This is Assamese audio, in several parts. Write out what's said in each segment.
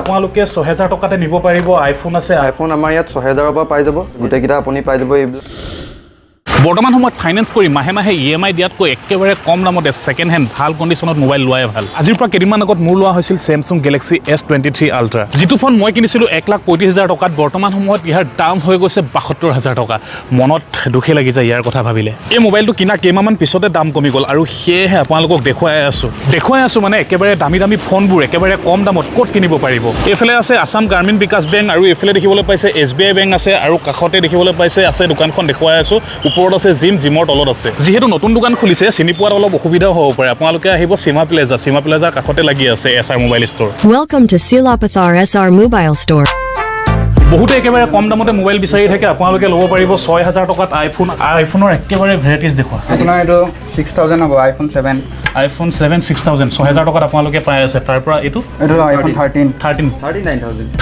আপোনালোকে 6000 টকাতে নিব পাৰিব আইফোন আছে আইফোন আমাৰ ইয়াত 6000 পৰা পাই যাব গুটেকিটা আপুনি পাই যাব এই বৰ্তমান সময়ত ফাইনেন্স কৰি মাহে মাহে EMI দিয়াতকৈ একেবাৰে কম দামতে সেকেন্ড হেণ্ড ভাল কণ্ডিশ্যনত মোবাইল লোৱাই ভাল আজিৰ পৰা কেইদিনমান আগত মোৰ লোৱা হৈছিল Samsung Galaxy S25 Ultra যিটো ফোন মই কিনিছিলোঁ 1,35,000 টকাত বৰ্তমান সময়ত ইয়াৰ দাম হৈ গৈছে 72,000 টকা মনত দুখে লাগি যায় ইয়াৰ কথা ভাবিলে এই মোবাইলটো কিনা কেইমাহমান পিছতে দাম কমি গ'ল আৰু সেয়েহে আপোনালোকক দেখুৱাই আছো মানে একেবাৰে দামী ফোনবোৰ একেবাৰে কম দামত ক'ত কিনিব পাৰিব এইফালে আছে আসাম গ্ৰামীণ বিকাশ বেংক আৰু এইফালে দেখিবলৈ পাইছে SBI বেংক আছে আৰু কাষতে দেখিবলৈ পাইছে আছে দোকানখন দেখুৱাই আছো ওপৰত আছে জিমৰ তলত আছে যেহেতু নতুন দোকান খুলিছে চিনি পোৱাৰ অলপ অসুবিধাও হ'ব পাৰে আপোনালোকে আহিব সীমা প্লাজাৰ কাষতে লাগি আছে SR mobile store Welcome to Silapathar SR Mobile Store বহুতে একেবাৰে কম দামতে মোবাইল বিচাৰি থাকে আপোনালোকে ল'ব পাৰিব 6000 টকাত আইফোনৰ একেবাৰে ভেৰাইটিজ দেখুৱা আপোনাৰ এইটো 6000 হ'ব আইফোন 7 6000 6000 টকাত আপোনালোকে পাই আছে তাৰ পৰা এইটো আইফোন 13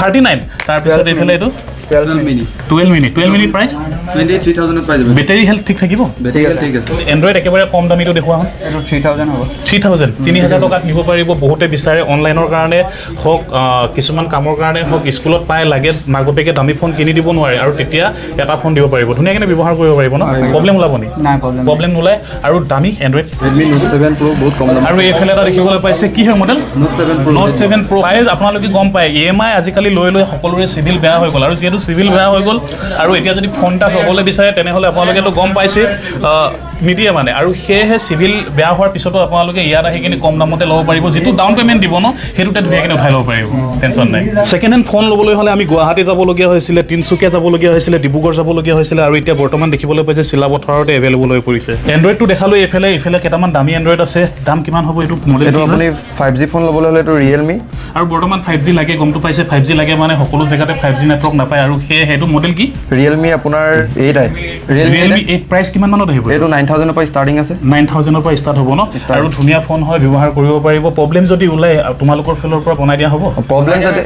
39 তাৰ পিছত এইফালে এইটো 12 মিনি প্ৰাইস 23000 পাই যাব বেটাৰী হেলথ ঠিক থাকিব বেটাৰী হেলথ ঠিক আছে এন্ড্ৰইড একেবাৰে কম দামীটো দেখুৱা হন এইটো 3000 হ'ব 3000 টকাত নিব পাৰিব বহুতে বিচাৰে অনলাইনৰ কাৰণে হওক কিছুমান কামৰ কাৰণে হওক স্কুলত পাই লাগে মাগপেকে দামী ফোন কিনি দিব নোৱাৰে আৰু তেতিয়া এটা ফোন দিব পাৰিব ধুনীয়াকৈ ব্যৱহাৰ কৰিব পাৰিব ন প্ৰবলেম ওলাব নি নাই প্ৰবলেম নোলায় আৰু দামী এন্ড্ৰইড Redmi Note 7 Pro বহুত কম দাম আৰু এইফালে এটা দেখিবলৈ পাইছে কি হয় মডেল Note 7 Pro প্ৰাইস আপোনালোকে গম পায় EMI আজিকালি লৈ সকলোৰে সিভিল বেয়া হৈ গ'ল আৰু যেহেতু সিভিল বেয়া হৈ গ'ল আৰু এতিয়া যদি ফোনটা ল'বলৈ বিচাৰে তেনেহ'লে আপোনালোকেতো গম পাইছে নিদিয়ে মানে আৰু সেয়েহে সিভিল বেয়া হোৱাৰ পিছতো আপোনালোকে ইয়াত আহি কিনে কম দামতে ল'ব পাৰিব যিটো ডাউন পেমেণ্ট দিব ন সেইটোতে ধুনীয়াকৈ উঠাই ল'ব পাৰিব টেনশ্যন নাই ছেকেণ্ড হেণ্ড ফোন ল'বলৈ হ'লে আমি গুৱাহাটী যাবলগীয়া হৈছিলে তিনচুকীয়া যাবলগীয়া হৈছিলে ডিব্ৰুগড় যাবলগীয়া হৈছিলে আৰু এতিয়া বৰ্তমান দেখিবলৈ পাইছে চিলাপথাৰতে এভেইলেবল হৈ পৰিছে এণ্ড্ৰইডটো দেখালো এইফালে কেইটামান দামী এণ্ড্ৰইড আছে দাম কিমান হ'ব এইটো মডেল এইটো আপুনি 5G ফোন ল'বলৈ হ'লে এইটো Realme আৰু বৰ্তমান 5G লাগে গমটো পাইছে 5G লাগে মানে সকলো জেগাতে 5G নেটৱৰ্ক নাপায় আৰু সেইটো মডেল কি Realme আপোনাৰ 8i Realme 8 প্ৰাইস কিমান মানত আহিব এইটো 9000 পৰা ষ্টাৰ্টিং আছে 9000 পৰা ষ্টাৰ্ট হ'ব ন আৰু ধুনীয়া ফোন হয় ব্যৱহাৰ কৰিব পাৰিব প্ৰবলেম যদি ওলাই তোমালোকৰ ফেলৰ পৰা বনাই দিয়া হ'ব প্ৰবলেম যদি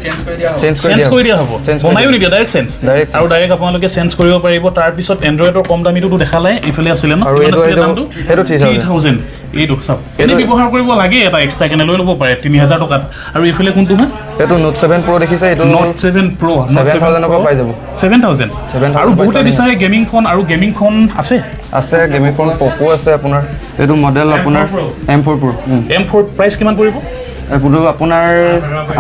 চেঞ্জ কৰি দিয়া হ'ব বনাইও নিদিয়া ডাইৰেক্ট চেঞ্জ আৰু ডাইৰেক্ট আপোনালোকে চেঞ্জ কৰিব পাৰিব তাৰ পিছত এণ্ড্ৰইডৰ কম দামীটো দেখালে ইফালে আছিলে ন আৰু এইটো 3000 এইটো সব এনে ব্যৱহাৰ কৰিব লাগে এটা এক্সট্ৰা কেনে লৈ ল'ব পাৰে 3000 টকাত আৰু ইফালে কোনটো হয় এইটো Note 7 Pro দেখিছে এইটো Note 7 Pro 7000 পৰা পাই যাব 7000 আৰু বহুতে বিচাৰে গেমিং ফোন আছে গেমিং ফোন Poco আছে আপোনাৰ এইটো মডেল আপোনাৰ M4 Pro M4 প্ৰাইস কিমান পৰিব এপুটো আপোনাৰ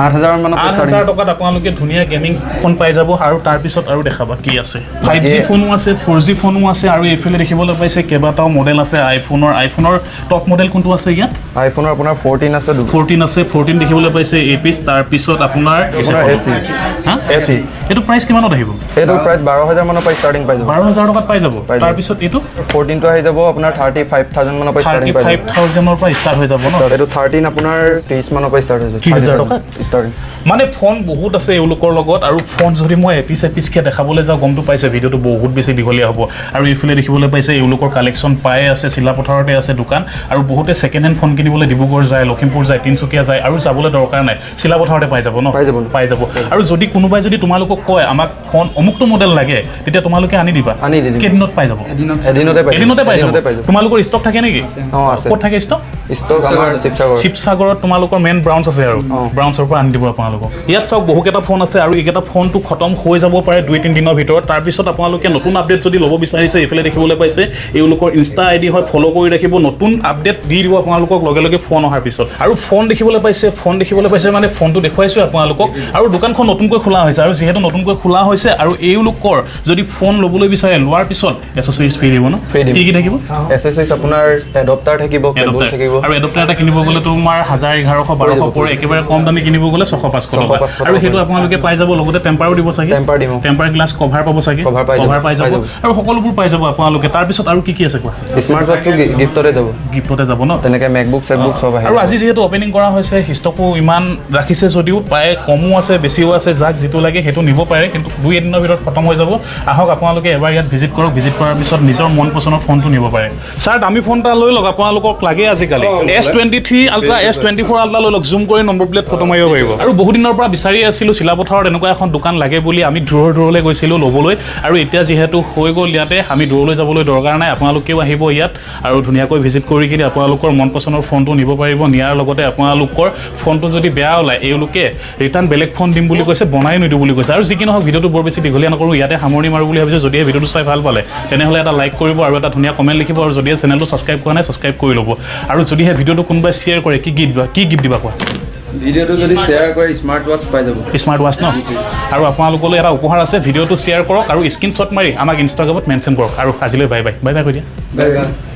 8000 মান 8000 টকাত আপোনালোকে ধুনীয়া গেমিং ফোন পাই যাব আৰু তাৰ পিছত আৰু দেখাবা কি আছে 5G ফোনো আছে 4G ফোনো আছে আৰু এইফালে দেখিবলৈ পাইছে কেইবাটাও মডেল আছে আইফোনৰ টপ মডেল কোনটো আছে ইয়াত আইফোনৰ আপোনাৰ 14 আছে 14 দেখিবলৈ পাইছে এই পিছ তাৰ পিছত আপোনাৰ AC এটো প্ৰাইস কিমানত আহিব এটো প্ৰাইস 12000 মানৰ পৰা ষ্টাৰ্টিং পাই যাব 12000 টকাত পাই যাব তাৰ পিছত এটো 14 টো আহি যাব আপোনাৰ 35000 মানৰ পৰা ষ্টাৰ্টিং পাই যাব 35000 ৰ পৰা ষ্টাৰ্ট হৈ যাব ন এটো 13 আপোনাৰ 30 মানৰ পৰা ষ্টাৰ্ট হৈ যাব 30000 টকা ষ্টাৰ্টিং মানে ফোন বহুত আছে এওঁলোকৰ লগত আৰু ফোন যদি মই এপিছকে দেখাবলৈ যাওঁ গমটো পাইছে ভিডিওটো বহুত বেছি দীঘলীয়া হ'ব আৰু ইফালে দেখিবলৈ পাইছে এওঁলোকৰ কালেকশ্যন পাই আছে চিলাপথাৰতে আছে দোকান আৰু বহুতে ছেকেণ্ড হেণ্ড ফোন কিনিবলৈ ডিব্ৰুগড় যায় লখিমপুৰ যায় তিনচুকীয়া যায় আৰু যাবলৈ দৰকাৰ নাই চিলাপথাৰতে পাই যাব ন পাই যাব আৰু যদি কোনোবাই যদি তোমালোকক কয় আমাক ফোন অমুকটো মডেল লাগে তেতিয়া তোমালোকে আনি দিবা কেদিনত পাই যাব এদিনতে পাই যাব তোমালোকৰ ষ্টক থাকে নেকি আছে ক'ত থাকে ষ্টক আমাৰ শিৱসাগৰত তোমালোকৰ মেইন ব্ৰাঞ্চ আছে আৰু ব্ৰাঞ্চৰ পৰা আনি দিব আপোনালোকক ইয়াত চাওক বহুকেইটা ফোন আছে আৰু এইকেইটা ফোনটো খতম হৈ যাব পাৰে 2-3 দিনৰ ভিতৰত তাৰপিছত আপোনালোকে নতুন আপডেট যদি ল'ব বিচাৰিছে এইফালে দেখিবলৈ পাইছে এওঁলোকৰ ইনষ্টা আইডি হয় ফ'ল' কৰি ৰাখিব নতুন আপডেট দি দিব আপোনালোকক লগে ফোন অহাৰ পিছত আৰু ফোন দেখিবলৈ পাইছে মানে ফোনটো দেখুৱাইছোঁ আপোনালোকক আৰু দোকানখন নতুনকৈ খোলা হৈছে আৰু যিহেতু নতুনকৈ খোলা হৈছে আৰু এওঁলোকৰ যদি ফোন ল'বলৈ বিচাৰে লোৱাৰ পিছত এক্সেসৰিজ ফ্ৰী দিব ন কি থাকিব এক্সেসৰিজ আপোনাৰ এডপ্টাৰ থাকিব কেবল থাকিব আৰু এডপ্টাৰ এটা কিনিব গ'লে তোমাৰ 1000 1100 1200 পৰে একেবাৰে কম দামী কিনিব গ'লে 600 টকা আৰু সেইটো আপোনালোকে পাই যাব লগতে টেম্পাৰো দিব চাগে টেম্পাৰ গ্লাছ কভাৰ পাব চাগে কভাৰ পাই যাব আৰু সকলোবোৰ পাই যাব আপোনালোকে তাৰ পিছত আৰু কি আছে কোৱা স্মাৰ্ট ওৱাচটো গিফটতে যাব ন তেনেকৈ মেকবুক চেকবুক সব আহে আৰু আজি যেহেতু ওপেনিং কৰা হৈছে ষ্টকো ইমান ৰাখিছে যদিও প্ৰায় কমো আছে বেছিও আছে যাক যিটো লাগে সেইটো নিব পাৰে কিন্তু 2 দিনৰ ভিতৰত খতম হৈ যাব আহক আপোনালোকে এবাৰ ইয়াত ভিজিট কৰক ভিজিট কৰাৰ পিছত নিজৰ মন পছন্দৰ ফোনটো নিব পাৰে স্যাৰ দামী ফোন এটা লৈ লওক আপোনালোকক লাগে আজিকালি S23 Ultra S24 Ultra লৈ লওক জুম কৰি নম্বৰ প্লেট ফটো মাৰিব পাৰিব আৰু বহুত দিনৰ পৰা বিচাৰি আছিলোঁ চিলাপথাৰত এনেকুৱা এখন দোকান লাগে বুলি আমি দূৰলৈ গৈছিলোঁ ল'বলৈ আৰু এতিয়া যিহেতু হৈ গ'ল ইয়াতে আমি দূৰলৈ যাবলৈ দৰকাৰ নাই আপোনালোকেও আহিব ইয়াত আৰু ধুনীয়াকৈ ভিজিট কৰি কিনে আপোনালোকৰ মন পচন্দৰ ফোনটো নিব পাৰিব নিয়াৰ লগতে আপোনালোকৰ ফোনটো যদি বেয়া ওলায় এওঁলোকে ৰিটাৰ্ণ বেলেগ ফোন দিম বুলি কৈছে বনাই নিদিওঁ বুলি কৈছে আৰু যি কি নহওক ভিডিঅ'টো বৰ বেছি দীঘলীয়া নকৰোঁ ইয়াতে সামৰণি মাৰোঁ বুলি ভাবিছোঁ যদিহে ভিডিঅ'টো চাই ভাল পালে তেনেহ'লে এটা লাইক কৰিব আৰু এটা ধুনীয়া কমেণ্ট লিখিব আৰু যদিহে চেনেলটো ছাবস্ক্ৰাইব কৰা নাই ছাবস্ক্ৰাইব কৰি ল'ব আৰু যদিহে ভিডিঅ'টো কোনোবাই শ্বেয়াৰ কৰে কি গিফ্ট দিবা কোৱা ভিডিঅ'টো যদি শ্বেয়াৰ কৰে স্মাৰ্ট ৱাচ পাই যাব স্মাৰ্ট ৱাচ ন আৰু আপোনালোকলৈ এটা উপহাৰ আছে ভিডিঅ'টো শ্বেয়াৰ কৰক আৰু স্ক্ৰীনশ্বট মাৰি আমাক ইনষ্টাগ্ৰামত মেনশ্যন কৰক আৰু আজিলৈ বাই বাই কৈ দিয়া বাই বাই